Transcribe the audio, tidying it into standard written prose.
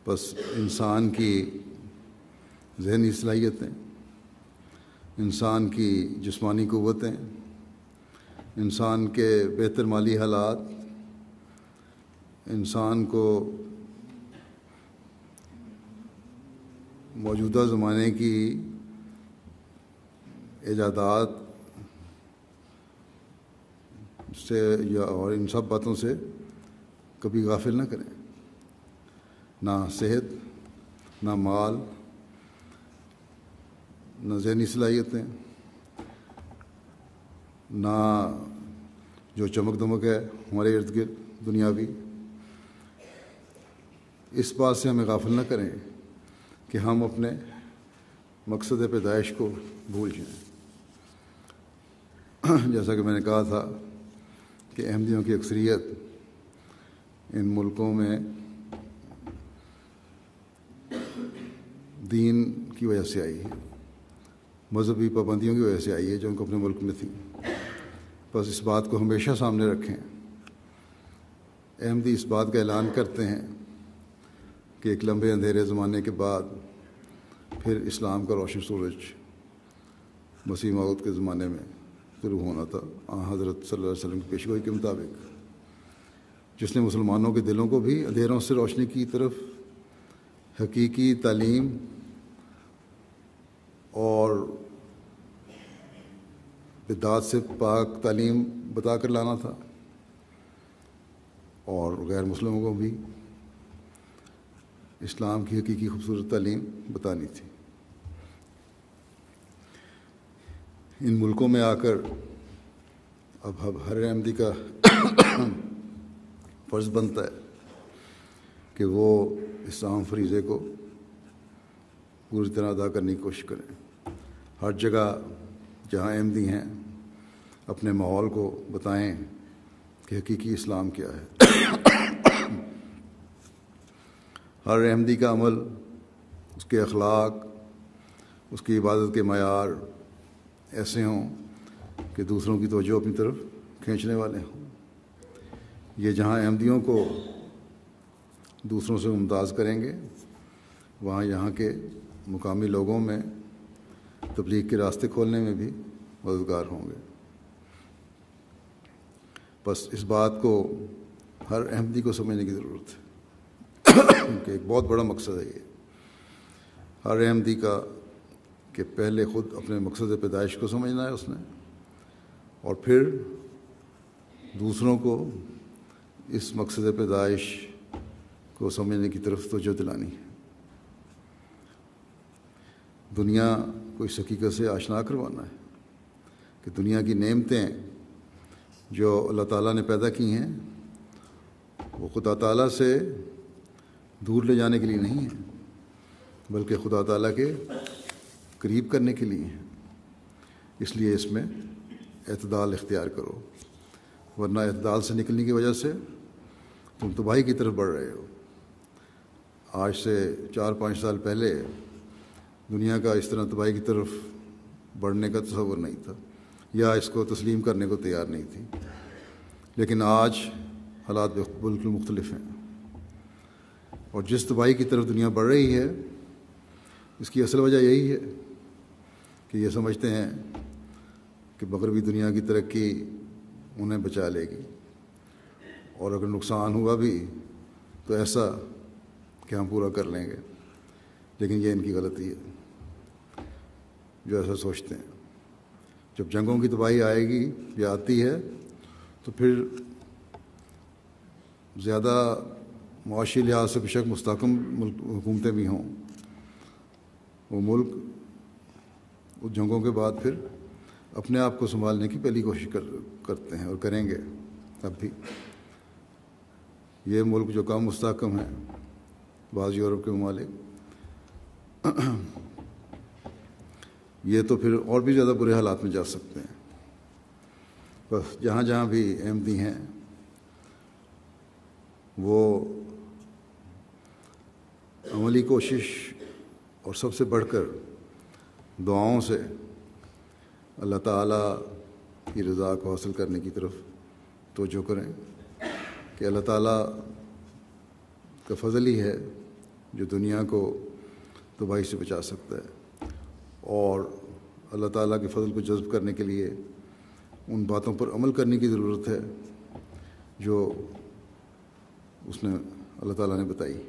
بس انسان کی ذہنی صلاحیتیں، انسان کی جسمانی قوتیں، انسان کے بہتر مالی حالات، انسان کو موجودہ زمانے کی ایجادات سے اور ان سب باتوں سے کبھی غافل نہ کریں۔ نہ صحت، نہ مال، نہ ذہنی صلاحیتیں، نہ جو چمک دمک ہے ہمارے ارد گرد دنیاوی، اس بات سے ہمیں غافل نہ کریں کہ ہم اپنے مقصد پیدائش کو بھول جائیں۔ جیسا کہ میں نے کہا تھا کہ احمدیوں کی اکثریت ان ملکوں میں دین کی وجہ سے آئی ہے، مذہبی پابندیوں کی وجہ سے آئی ہے جو ان کو اپنے ملک میں تھیں۔ بس اس بات کو ہمیشہ سامنے رکھیں۔ احمدی اس بات کا اعلان کرتے ہیں کہ ایک لمبے اندھیرے زمانے کے بعد پھر اسلام کا روشن سورج مسیح موعود کے زمانے میں شروع ہونا تھا، حضرت صلی اللہ علیہ وسلم کی پیشگوئی کے مطابق، جس نے مسلمانوں کے دلوں کو بھی اندھیروں سے روشنی کی طرف حقیقی تعلیم اور بدعات سے پاک تعلیم بتا کر لانا تھا، اور غیر مسلموں کو بھی اسلام کی حقیقی خوبصورت تعلیم بتانی تھی۔ ان ملکوں میں آ کر اب ہر احمدی کا فرض بنتا ہے کہ وہ اسلام فریضے کو پوری طرح ادا کرنے کی کوشش کریں۔ ہر جگہ جہاں احمدی ہیں اپنے ماحول کو بتائیں کہ حقیقی اسلام کیا ہے۔ ہر احمدی کا عمل، اس کے اخلاق، اس کی عبادت کے معیار ایسے ہوں کہ دوسروں کی توجہ اپنی طرف کھینچنے والے ہوں۔ یہ جہاں احمدیوں کو دوسروں سے ممتاز کریں گے، وہاں یہاں کے مقامی لوگوں میں تبلیغ کے راستے کھولنے میں بھی مددگار ہوں گے۔ بس اس بات کو ہر احمدی کو سمجھنے کی ضرورت ہے کہ ایک بہت بڑا مقصد ہے یہ ہر احمدی کا، کہ پہلے خود اپنے مقصد پیدائش کو سمجھنا ہے اس نے، اور پھر دوسروں کو اس مقصد پیدائش کو سمجھنے کی طرف توجہ دلانی ہے۔ دنیا کو اس حقیقت سے آشنا کروانا ہے کہ دنیا کی نعمتیں جو اللہ تعالیٰ نے پیدا کی ہیں وہ خدا تعالیٰ سے دور لے جانے کے لیے نہیں ہیں، بلکہ خدا تعالیٰ کے قریب کرنے کے لیے ہیں۔ اس لیے اس میں اعتدال اختیار کرو، ورنہ اعتدال سے نکلنے کی وجہ سے تم تباہی کی طرف بڑھ رہے ہو۔ آج سے 4-5 سال پہلے دنیا کا اس طرح تباہی کی طرف بڑھنے کا تصور نہیں تھا، یا اس کو تسلیم کرنے کو تیار نہیں تھی، لیکن آج حالات بالکل مختلف ہیں، اور جس تباہی کی طرف دنیا بڑھ رہی ہے اس کی اصل وجہ یہی ہے کہ یہ سمجھتے ہیں کہ مغربی دنیا کی ترقی انہیں بچا لے گی، اور اگر نقصان ہوا بھی تو ایسا کہ ہم پورا کر لیں گے۔ لیکن یہ ان کی غلطی ہے جو ایسا سوچتے ہیں۔ جب جنگوں کی تباہی آئے گی یا آتی ہے تو پھر زیادہ معاشی لحاظ سے بے شک مستحکم حکومتیں بھی ہوں، وہ ملک اس جنگوں کے بعد پھر اپنے آپ کو سنبھالنے کی پہلی کوشش کرتے ہیں اور کریں گے۔ اب بھی یہ ملک جو کم مستحکم ہیں، بعض یورپ کے ممالک، یہ تو پھر اور بھی زیادہ برے حالات میں جا سکتے ہیں۔ بس جہاں جہاں بھی احمدی ہیں وہ عملی کوشش اور سب سے بڑھ کر دعاؤں سے اللہ تعالیٰ کی رضا کو حاصل کرنے کی طرف توجہ کریں کہ اللہ تعالیٰ کا فضل ہی ہے جو دنیا کو تباہی سے بچا سکتا ہے، اور اللہ تعالیٰ کے فضل کو جذب کرنے کے لیے ان باتوں پر عمل کرنے کی ضرورت ہے جو اس نے اللہ تعالیٰ نے بتائی۔